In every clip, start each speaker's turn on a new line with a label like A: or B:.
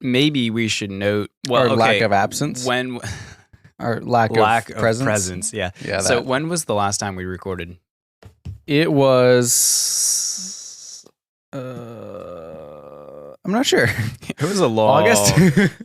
A: maybe we should note, well,
B: Or lack of absence.
A: When
B: Or lack of presence.
A: Yeah.
B: Yeah.
A: So when was the last time we recorded?
B: It was. I'm not sure.
A: It was a long
B: August.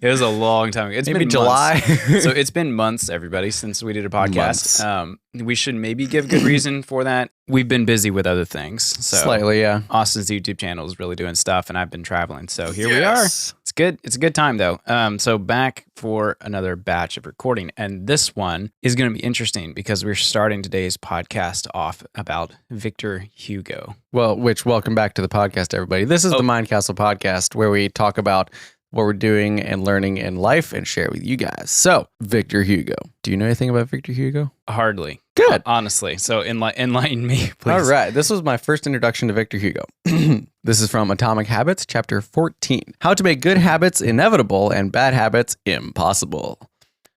A: It was a long time ago. It's
B: Maybe
A: been
B: July.
A: So it's been months, everybody, since we did a podcast. We should maybe give good reason for that. We've been busy with other things. So
B: Slightly, yeah.
A: Austin's YouTube channel is really doing stuff, and I've been traveling. So here we are. It's good. It's a good time, though. So back for another batch of recording. And this one is going to be interesting because we're starting today's podcast off about Victor Hugo.
B: Well, welcome back to the podcast, everybody. This is the Mind Castle podcast where we talk about what we're doing and learning in life and share with you guys. So, Victor Hugo. Do you know anything about Victor Hugo?
A: Hardly.
B: Good.
A: Honestly. So enlighten me, please.
B: All right. This was my first introduction to Victor Hugo. This is from Atomic Habits, chapter 14. How to make good habits inevitable and bad habits impossible.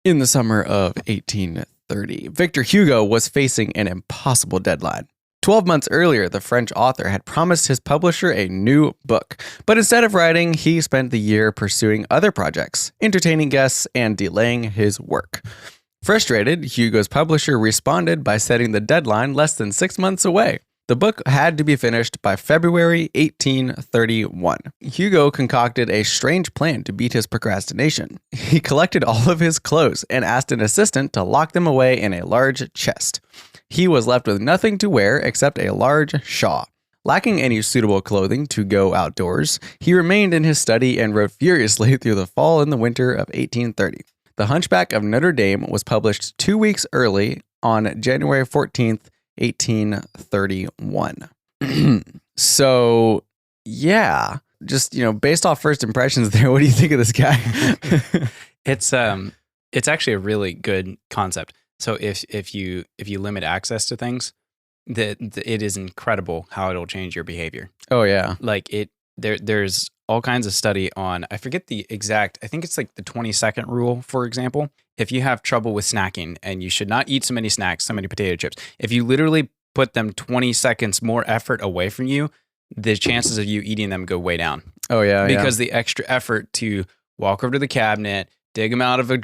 B: In the summer of 1830, Victor Hugo was facing an impossible deadline. 12 months earlier, the French author had promised his publisher a new book, but instead of writing, he spent the year pursuing other projects, entertaining guests, and delaying his work. Frustrated, Hugo's publisher responded by setting the deadline less than 6 months away. The book had to be finished by February 1831. Hugo concocted a strange plan to beat his procrastination. He collected all of his clothes and asked an assistant to lock them away in a large chest. He was left with nothing to wear except a large shawl. Lacking any suitable clothing to go outdoors, he remained in his study and wrote furiously through the fall and the winter of 1830. The Hunchback of Notre Dame was published 2 weeks early on January 14th, 1831. So, yeah, just, based off first impressions there, what do you think of this guy?
A: It's actually a really good concept. So if you limit access to things, it is incredible how it'll change your behavior.
B: Oh yeah.
A: Like there's all kinds of study on, I forget the exact, I think it's like the 20-second rule, for example. If you have trouble with snacking and you should not eat so many snacks, so many potato chips, if you literally put them 20 seconds more effort away from you, the chances of you eating them go way down.
B: Oh yeah.
A: Because the extra effort to walk over to the cabinet, dig them out of a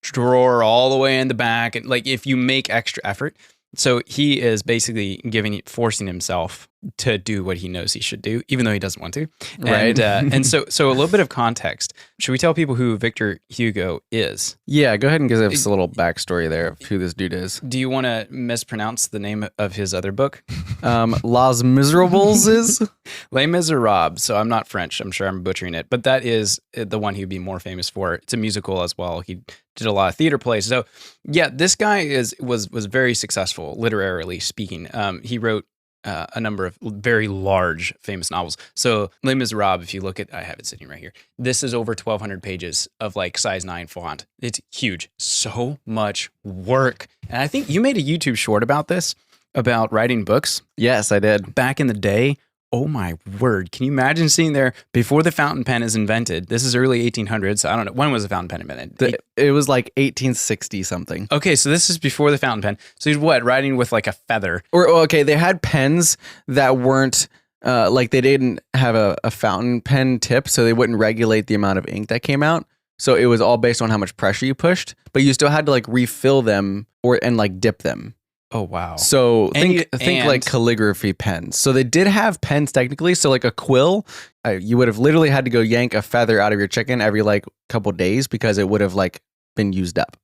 A: drawer all the way in the back. And like, if you make extra effort. So he is basically forcing himself to do what he knows he should do, even though he doesn't want to.
B: Right.
A: And so a little bit of context. Should we tell people who Victor Hugo is?
B: Yeah, go ahead and give us a little backstory there of who this dude is.
A: Do you want to mispronounce the name of his other book?
B: Les Miserables is?
A: Les Miserables. So I'm not French. I'm sure I'm butchering it. But that is the one he'd be more famous for. It's a musical as well. He did a lot of theater plays. So yeah, this guy was very successful, literarily speaking. He wrote a number of very large, famous novels. So Les Miserables, if you look at, I have it sitting right here. This is over 1,200 pages of like size 9 font. It's huge. So much work. And I think you made a YouTube short about this, about writing books.
B: Yes, I did.
A: Back in the day. Oh my word. Can you imagine sitting there before the fountain pen is invented? This is early 1800s. I don't know. When was the fountain pen invented?
B: It was like 1860 something.
A: Okay, so this is before the fountain pen. So he's writing with like a feather.
B: Okay, they had pens that weren't, like they didn't have a fountain pen tip, so they wouldn't regulate the amount of ink that came out. So it was all based on how much pressure you pushed, but you still had to like refill them and like dip them.
A: Oh, wow.
B: So think like calligraphy pens. So they did have pens technically. So like a quill, you would have literally had to go yank a feather out of your chicken every like couple days because it would have like been used up.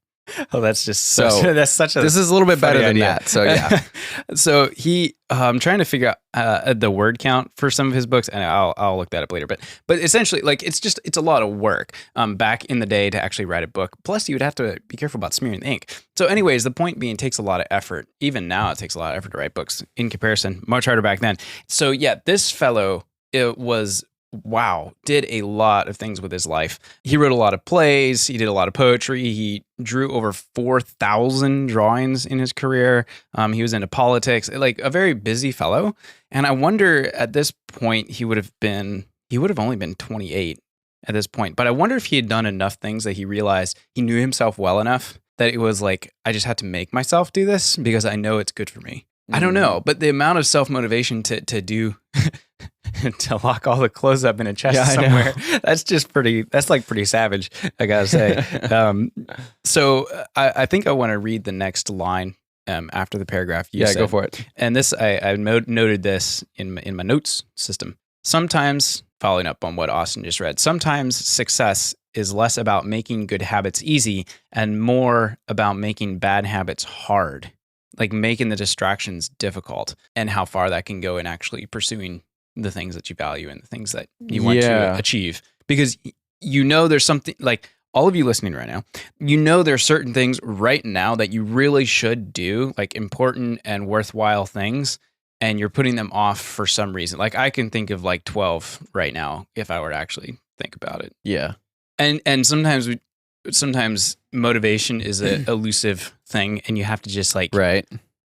A: Oh, that's just that's such a.
B: This is a little bit better than
A: idea.
B: that. So yeah.
A: So I'm trying to figure out the word count for some of his books, and I'll look that up later. But essentially, like it's a lot of work back in the day to actually write a book. Plus, you would have to be careful about smearing the ink. So, anyways, the point being, it takes a lot of effort. Even now, it takes a lot of effort to write books. In comparison, much harder back then. So yeah, this fellow did a lot of things with his life. He wrote a lot of plays. He did a lot of poetry. He drew over 4,000 drawings in his career. He was into politics, like a very busy fellow. And I wonder at this point, he would have only been 28 at this point. But I wonder if he had done enough things that he realized he knew himself well enough that it was like, I just had to make myself do this because I know it's good for me. I don't know, but the amount of self-motivation to do to lock all the clothes up in a chest
B: Yeah, I know.
A: somewhere. That's like pretty savage, I gotta say. So I think I want to read the next line after the paragraph you said.
B: Go for it.
A: And this, I noted this in my notes system. Sometimes, following up on what Austin just read, sometimes success is less about making good habits easy and more about making bad habits hard, like making the distractions difficult, and how far that can go in actually pursuing the things that you value and the things that you want to achieve. Because there's something, like all of you listening right now, there's certain things right now that you really should do, like important and worthwhile things, and you're putting them off for some reason. Like I can think of like 12 right now if I were to actually think about it.
B: Yeah.
A: And sometimes motivation is an elusive thing, and you have to just like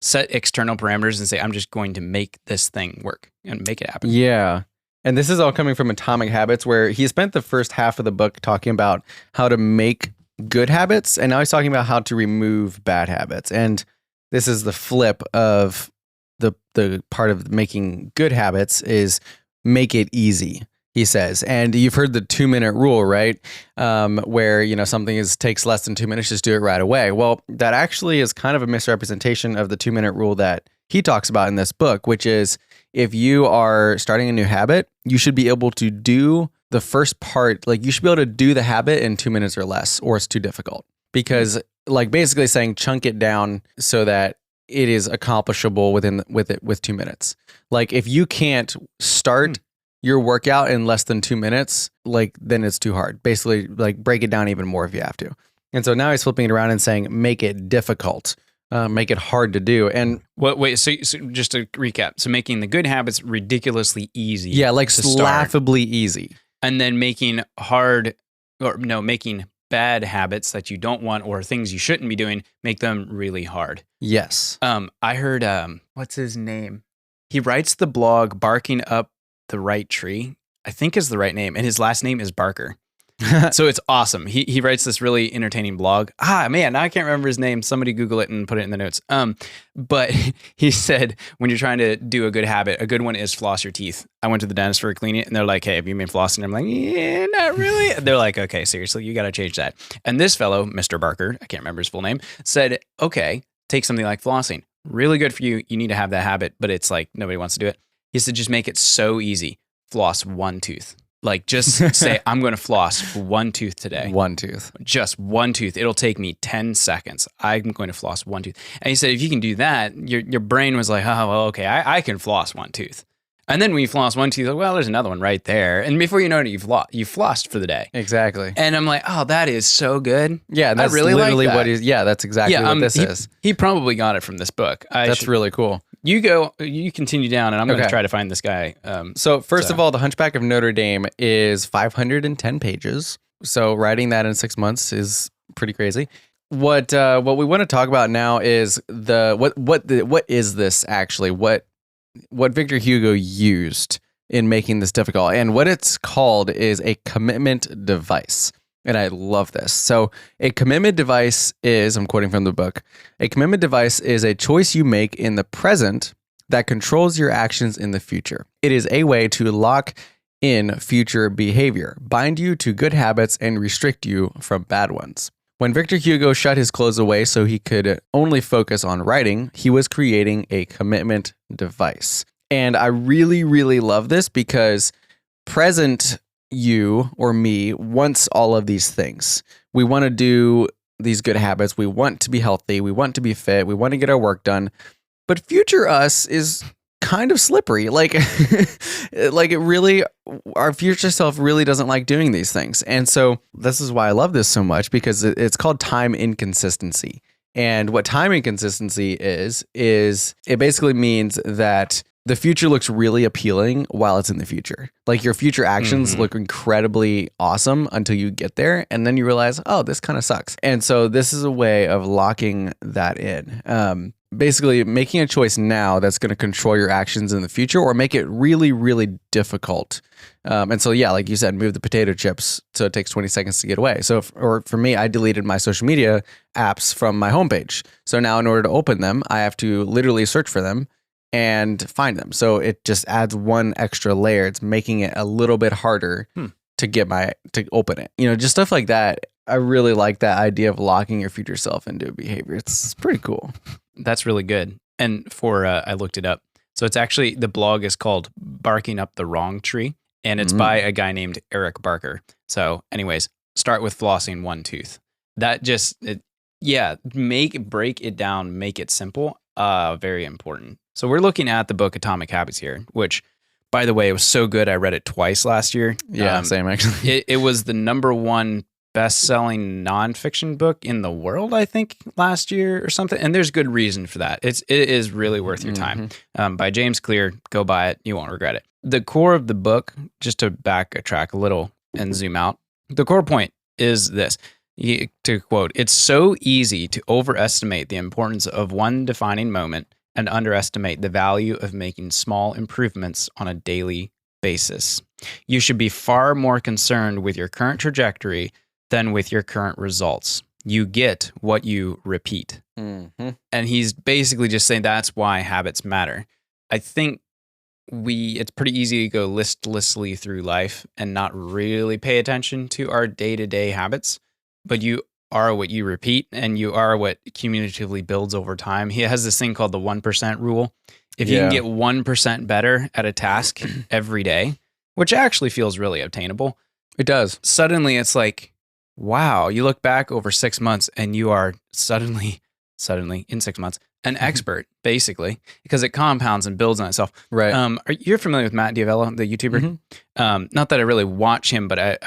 A: set external parameters and say, I'm just going to make this thing work and make it happen.
B: Yeah. And this is all coming from Atomic Habits, where he spent the first half of the book talking about how to make good habits, and now he's talking about how to remove bad habits. And this is the flip of the part of making good habits is make it easy, he says. And you've heard the 2-minute rule, right? Where, something takes less than 2 minutes, just do it right away. Well, that actually is kind of a misrepresentation of the 2-minute rule that he talks about in this book, which is if you are starting a new habit, you should be able to do the first part, like you should be able to do the habit in 2 minutes or less, or it's too difficult. Because like basically saying chunk it down so that it is accomplishable with 2 minutes. Like if you can't start your workout in less than 2 minutes, like then it's too hard. Basically, like break it down even more if you have to. And so now he's flipping it around and saying, make it difficult, make it hard to do. And
A: so just to recap, so making the good habits ridiculously easy.
B: Yeah, like laughably easy.
A: And then making bad habits that you don't want or things you shouldn't be doing, make them really hard.
B: Yes.
A: I heard, what's his name? He writes the blog Barking Up the Right Tree, I think is the right name. And his last name is Barker. So it's awesome. He writes this really entertaining blog. Man, now I can't remember his name. Somebody Google it and put it in the notes. But he said, when you're trying to do a good habit, a good one is floss your teeth. I went to the dentist for a cleaning and they're like, hey, have you been flossing? I'm like, yeah, not really. They're like, okay, seriously, you got to change that. And this fellow, Mr. Barker, I can't remember his full name, said, okay, take something like flossing. Really good for you. You need to have that habit, but it's like nobody wants to do it. He said, just make it so easy. Floss one tooth. Like just say, I'm going to floss one tooth today.
B: One tooth.
A: Just one tooth. It'll take me 10 seconds. I'm going to floss one tooth. And he said, if you can do that, your brain was like, oh, well, okay, I can floss one tooth. And then when you floss one tooth, like, well, there's another one right there. And before you know it, you've flossed for the day.
B: Exactly.
A: And I'm like, oh, that is so good.
B: Yeah, that's
A: really
B: literally
A: like that.
B: that's exactly what this is.
A: He probably got it from this book.
B: That's really cool.
A: You continue down, and I'm going to try to find this guy.
B: So first of all, The Hunchback of Notre Dame is 510 pages. So writing that in 6 months is pretty crazy. What we want to talk about now is what is this actually? What Victor Hugo used in making this difficult, and what it's called is a commitment device. And I love this. So a commitment device is, I'm quoting from the book, a commitment device is a choice you make in the present that controls your actions in the future. It is a way to lock in future behavior, bind you to good habits, and restrict you from bad ones. When Victor Hugo shut his clothes away so he could only focus on writing, he was creating a commitment device. And I really, really love this because present you or me wants all of these things. We want to do these good habits. We want to be healthy. We want to be fit. We want to get our work done. But future us is kind of slippery. Like it really, our future self really doesn't like doing these things. And so this is why I love this so much, because it's called time inconsistency. And what time inconsistency is it basically means that the future looks really appealing while it's in the future. Like your future actions look incredibly awesome until you get there. And then you realize, oh, this kind of sucks. And so this is a way of locking that in. Basically making a choice now that's going to control your actions in the future or make it really, really difficult. And so, yeah, like you said, move the potato chips so it takes 20 seconds to get away. So, for me, I deleted my social media apps from my homepage. So now in order to open them, I have to literally search for them. and find them. So it just adds one extra layer. It's making it a little bit harder to open it. Just stuff like that. I really like that idea of locking your future self into a behavior. It's pretty cool.
A: That's really good. And I looked it up. So it's actually, the blog is called Barking Up the Wrong Tree, and it's by a guy named Eric Barker. So anyways, start with flossing one tooth. That just, break it down, make it simple. Very important. So we're looking at the book Atomic Habits here, which, by the way, it was so good. I read it twice last year.
B: Yeah, same actually.
A: It was the #1 best-selling nonfiction book in the world, I think, last year or something. And there's good reason for that. It is really worth your time. By James Clear. Go buy it. You won't regret it. The core of the book, just to backtrack a little and zoom out, the core point is this. To quote, "It's so easy to overestimate the importance of one defining moment and underestimate the value of making small improvements on a daily basis. You should be far more concerned with your current trajectory than with your current results. You get what you repeat." And he's basically just saying that's why habits matter. I think it's pretty easy to go listlessly through life and not really pay attention to our day-to-day habits, but you are what you repeat, and you are what cumulatively builds over time. He has this thing called the 1% rule. If you can get 1% better at a task every day, which actually feels really obtainable.
B: It does.
A: Suddenly it's like, wow, you look back over 6 months and you are suddenly in 6 months, an expert, basically, because it compounds and builds on itself.
B: Right.
A: You're familiar with Matt D'Avella, the YouTuber? Not that I really watch him, but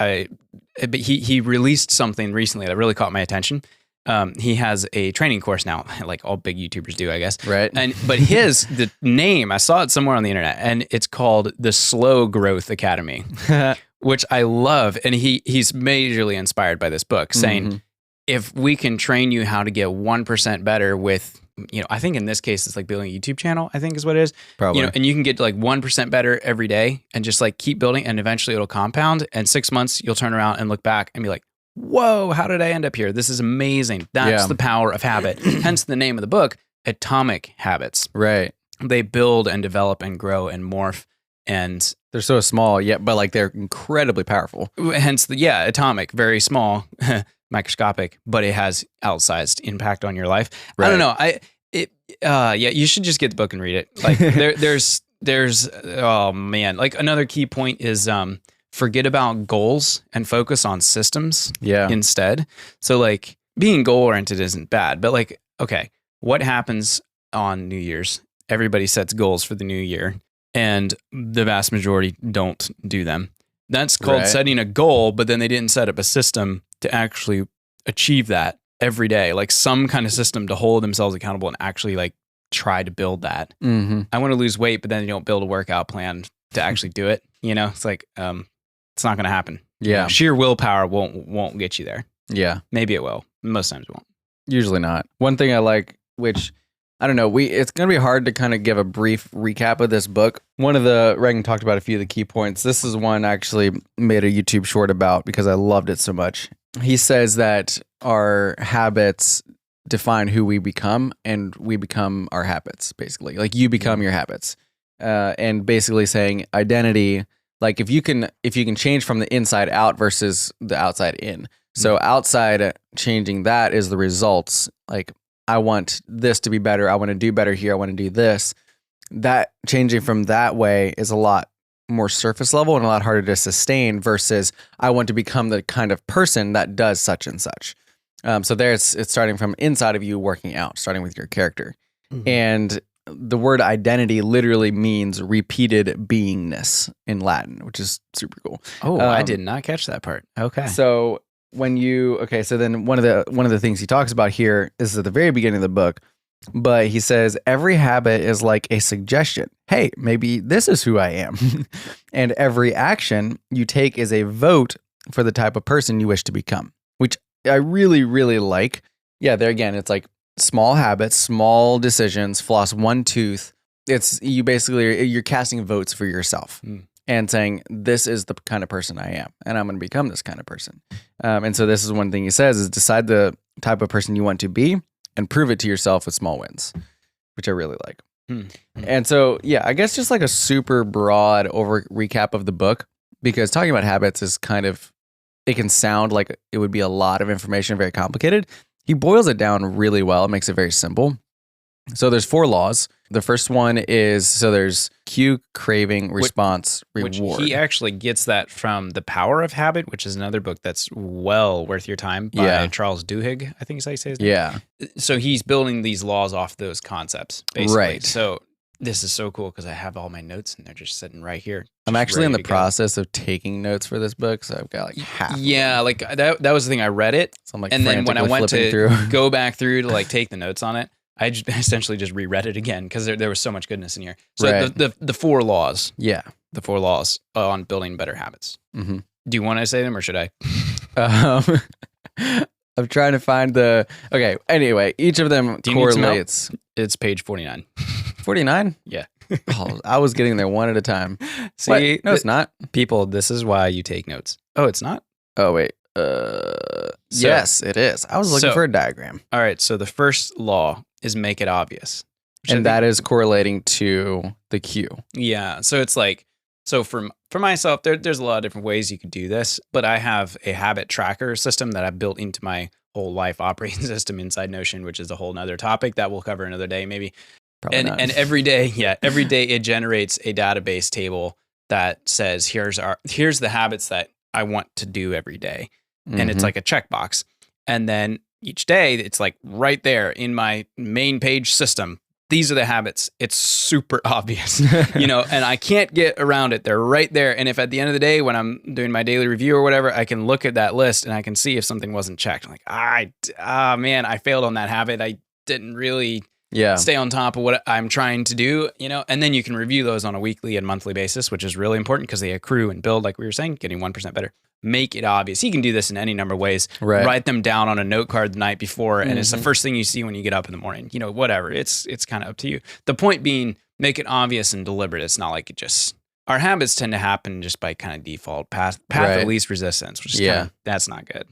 A: but he released something recently that really caught my attention. He has a training course now, like all big YouTubers do, I guess.
B: Right.
A: But the name, I saw it somewhere on the internet, and it's called the Slow Growth Academy, which I love. And he's majorly inspired by this book, saying, if we can train you how to get 1% better with, I think in this case, it's like building a YouTube channel, I think is what it is.
B: Probably.
A: And you can get to like 1% better every day and just like keep building, and eventually it'll compound. And 6 months, you'll turn around and look back and be like, whoa, how did I end up here? This is amazing. That's the power of habit. Hence the name of the book, Atomic Habits.
B: Right.
A: They build and develop and grow and morph, and
B: they're so small, but like they're incredibly powerful.
A: Hence atomic, very small, microscopic, but it has outsized impact on your life. Right. I don't know. You should just get the book and read it. Like there's oh man, like another key point is forget about goals and focus on systems instead. So like being goal oriented isn't bad, but like, okay, what happens on New Year's? Everybody sets goals for the new year, and the vast majority don't do them. That's called setting a goal, but then they didn't set up a system to actually achieve that every day, like some kind of system to hold themselves accountable and actually like try to build that. I want to lose weight, but then you don't build a workout plan to actually do it. It's like, it's not going to happen.
B: Yeah.
A: Sheer willpower won't get you there.
B: Yeah.
A: Maybe it will. Most times it won't.
B: Usually not. One thing I like, which I don't know, it's going to be hard to kind of give a brief recap of this book. Reagan talked about a few of the key points. This is one I actually made a YouTube short about because I loved it so much. He says that our habits define who we become, and we become our habits, basically. Like you become your habits. And basically saying identity, like if you can change from the inside out versus the outside in. So outside changing, that is the results. Like I want this to be better. I want to do better here. I want to do this. That changing from that way is a lot more surface level and a lot harder to sustain versus I want to become the kind of person that does such and such. So there it's starting from inside of you working out, starting with your character. And the word identity literally means repeated beingness in Latin, which is super cool.
A: Oh, I did not catch that part. Okay.
B: So so then one of the things he talks about here is at the very beginning of the book, but he says every habit is like a suggestion. Hey, maybe this is who I am. And every action you take is a vote for the type of person you wish to become, which I really, really like. Yeah, there again, it's like small habits, small decisions, floss one tooth. It's you're casting votes for yourself. And saying, this is the kind of person I am, and I'm going to become this kind of person. And so this is one thing he says is decide the type of person you want to be and prove it to yourself with small wins, which I really like.
A: Hmm.
B: And so, yeah, I guess just like a super broad over recap of the book, because talking about habits is kind of, it can sound like it would be a lot of information, very complicated. He boils it down really well, makes it very simple. So there's 4 laws. The first one is, so there's cue, craving, response, reward.
A: Which he actually gets that from The Power of Habit, which is another book that's well worth your time by Charles Duhigg, I think is how you say his name.
B: Yeah.
A: So he's building these laws off those concepts, basically.
B: Right.
A: So this is so cool because I have all my notes and they're just sitting right here.
B: I'm actually in the process of taking notes for this book, so I've got like half.
A: Yeah, like that was the thing. I read it,
B: so I'm like,
A: and then when I went to
B: go
A: back through to like take the notes on it, I just essentially just reread it again because there was so much goodness in here. So
B: Right.
A: the 4 laws.
B: Yeah.
A: The 4 laws on building better habits.
B: Mm-hmm.
A: Do you want to say them or should I?
B: I'm trying to find the. Okay. Anyway, each of them correlates.
A: It's page 49.
B: 49?
A: Yeah.
B: Oh, I was getting there one at a time.
A: See,
B: what? No, it's not.
A: People, this is why you take notes. Oh, it's not?
B: Oh, wait. Yes, it is. I was looking for a diagram.
A: All right. So the first law is make it obvious.
B: And that is correlating to the cue.
A: Yeah. So it's like, so for myself, there's a lot of different ways you could do this, but I have a habit tracker system that I've built into my whole life operating system inside Notion, which is a whole nother topic that we'll cover another day, maybe.
B: Probably not.
A: And every day it generates a database table that says, here's the habits that I want to do every day. And it's like a checkbox. And then each day it's like right there in my main page system. These are the habits. It's super obvious, and I can't get around it. They're right there. And if at the end of the day, when I'm doing my daily review or whatever, I can look at that list and I can see if something wasn't checked. I'm like, man, I failed on that habit. I didn't really stay on top of what I'm trying to do, and then you can review those on a weekly and monthly basis, which is really important because they accrue and build, like we were saying, getting 1% better. Make it obvious. You can do this in any number of ways.
B: Right.
A: Write them down on a note card the night before, and it's the first thing you see when you get up in the morning. Whatever. It's kind of up to you. The point being, make it obvious and deliberate. It's not like our habits tend to happen just by kind of default path of least resistance, which is that's not good.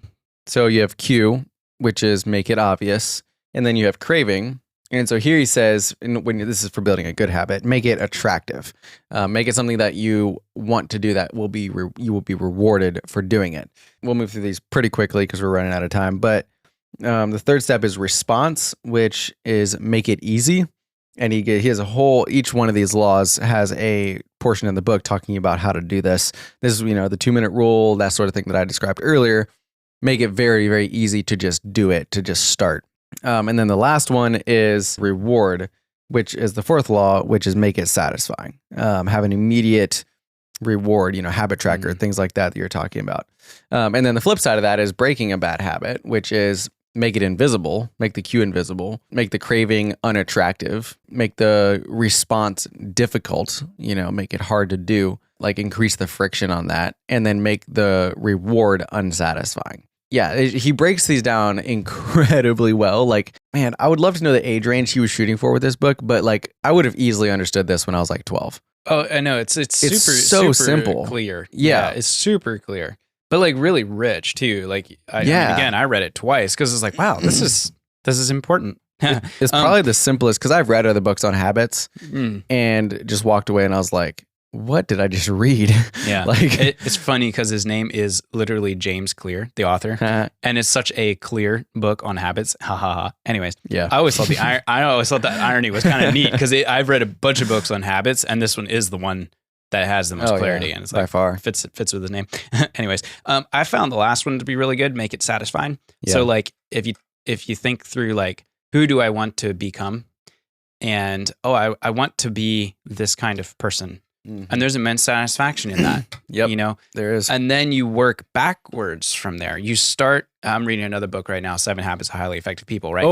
B: So you have cue, which is make it obvious, and then you have craving. And so here he says, when this is for building a good habit, make it attractive. Make it something that you want to do that you will be rewarded for doing it. We'll move through these pretty quickly because we're running out of time. But the third step is response, which is make it easy. And he has each one of these laws has a portion in the book talking about how to do this. This is, the 2-minute rule, that sort of thing that I described earlier. Make it very, very easy to just do it, to just start. And then the last one is reward, which is the 4th law, which is make it satisfying. Have an immediate reward, habit tracker, things like that you're talking about. And then the flip side of that is breaking a bad habit, which is make it invisible, make the cue invisible, make the craving unattractive, make the response difficult, make it hard to do, like increase the friction on that, and then make the reward unsatisfying. Yeah, he breaks these down incredibly well. Like, man, I would love to know the age range he was shooting for with this book, but like, I would have easily understood this when I was like 12.
A: Oh, I know. It's
B: super simple,
A: clear.
B: Yeah,
A: it's super clear, but like really rich too. Like, I mean, again, I read it twice because it's like, wow, this is important.
B: It's probably the simplest because I've read other books on habits and just walked away and I was like, what did I just read?
A: Yeah. It's funny because his name is literally James Clear, the author. And it's such a clear book on habits. Ha ha ha. Anyways.
B: Yeah.
A: I always thought that irony was kind of neat because I've read a bunch of books on habits and this one is the one that has the most clarity. And it's like,
B: by far
A: fits with his name. Anyways. I found the last one to be really good. Make it satisfying.
B: Yeah.
A: So like, if you think through like, who do I want to become? And, I want to be this kind of person. And there's immense satisfaction in that.
B: Yep, there is.
A: And then you work backwards from there. You start, I'm reading another book right now, 7 Habits of Highly Effective People, right?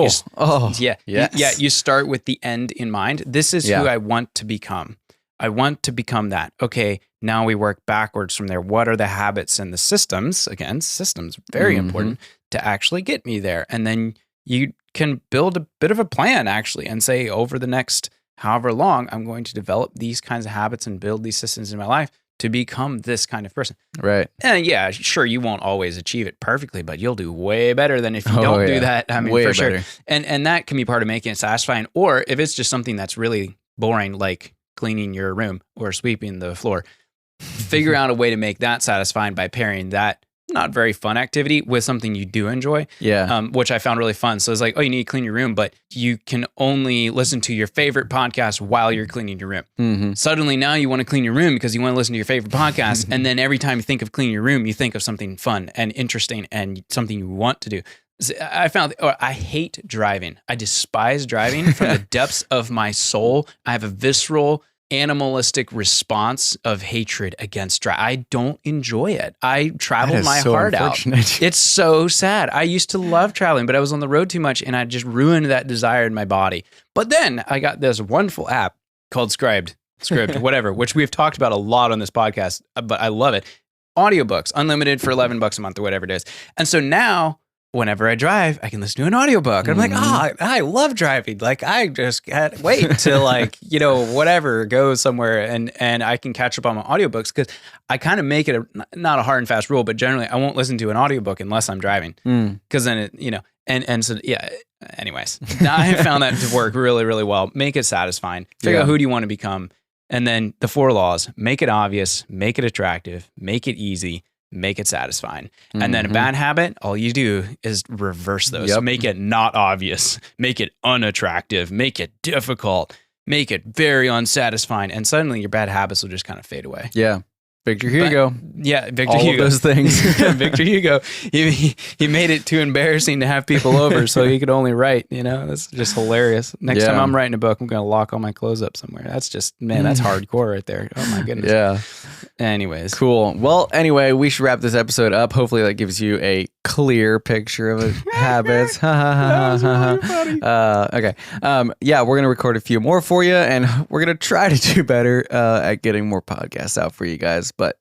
A: You start with the end in mind. This is who I want to become. I want to become that. Okay, now we work backwards from there. What are the habits and the systems? Again, systems, very important to actually get me there. And then you can build a bit of a plan actually and say over the next however long, I'm going to develop these kinds of habits and build these systems in my life to become this kind of person.
B: Right.
A: And yeah, sure, you won't always achieve it perfectly, but you'll do way better than if you don't do that. I mean, way for sure. And that can be part of making it satisfying. Or if it's just something that's really boring, like cleaning your room or sweeping the floor. Figure out a way to make that satisfying by pairing that not very fun activity with something you do enjoy.
B: Yeah.
A: Which I found really fun. So it's like, oh, you need to clean your room, but you can only listen to your favorite podcast while you're cleaning your room.
B: Mm-hmm.
A: Suddenly now you want to clean your room because you want to listen to your favorite podcast. And then every time you think of cleaning your room, you think of something fun and interesting and something you want to do. I found I hate driving. I despise driving from the depths of my soul. I have a visceral animalistic response of hatred against driving. I don't enjoy it. I traveled my heart out. It's so sad. I used to love traveling, but I was on the road too much and I just ruined that desire in my body. But then I got this wonderful app called Scribd, whatever, which we've talked about a lot on this podcast, but I love it. Audiobooks, unlimited for $11 a month or whatever it is. And so now whenever I drive, I can listen to an audiobook. I'm like, I love driving. Like, I just can't wait to like, whatever, go somewhere and I can catch up on my audiobooks because I kind of make it not a hard and fast rule, but generally I won't listen to an audiobook unless I'm driving because then it, and so, yeah, anyways, I have found that to work really, really well. Make it satisfying. Figure out who do you want to become. And then the 4 laws, make it obvious, make it attractive, make it easy, make it satisfying. And then a bad habit, all you do is reverse those. Yep. Make it not obvious, make it unattractive, make it difficult, make it very unsatisfying. And suddenly your bad habits will just kind of fade away.
B: Yeah. Victor Hugo.
A: Victor
B: all
A: Hugo.
B: All of those things.
A: Victor Hugo. He made it too embarrassing to have people over, so he could only write. That's just hilarious. Next time I'm writing a book, I'm going to lock all my clothes up somewhere. That's just, that's hardcore right there. Oh my goodness.
B: Yeah.
A: Anyways.
B: Cool. Well, anyway, we should wrap this episode up. Hopefully that gives you a clear picture of habits.
A: That was really funny.
B: Okay. Yeah, we're going to record a few more for you, and we're going to try to do better at getting more podcasts out for you guys. But,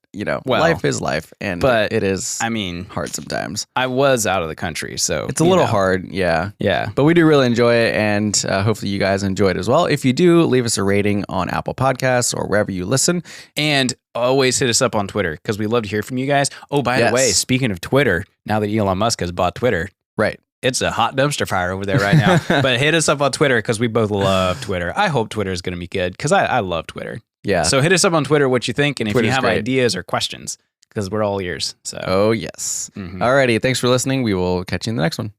B: life is life, and it is hard sometimes.
A: I was out of the country, so
B: it's a little hard, yeah.
A: Yeah.
B: But we do really enjoy it, and hopefully you guys enjoy it as well. If you do, leave us a rating on Apple Podcasts or wherever you listen.
A: And always hit us up on Twitter, because we love to hear from you guys. Oh, by the way, speaking of Twitter, now that Elon Musk has bought Twitter,
B: right?
A: It's a hot dumpster fire over there right now. But hit us up on Twitter, because we both love Twitter. I hope Twitter is going to be good, because I love Twitter.
B: Yeah.
A: So hit us up on Twitter what you think, and if
B: Twitter's
A: you have
B: great.
A: ideas or questions, because we're all ears. So.
B: Oh, yes. Alrighty. Thanks for listening. We will catch you in the next one.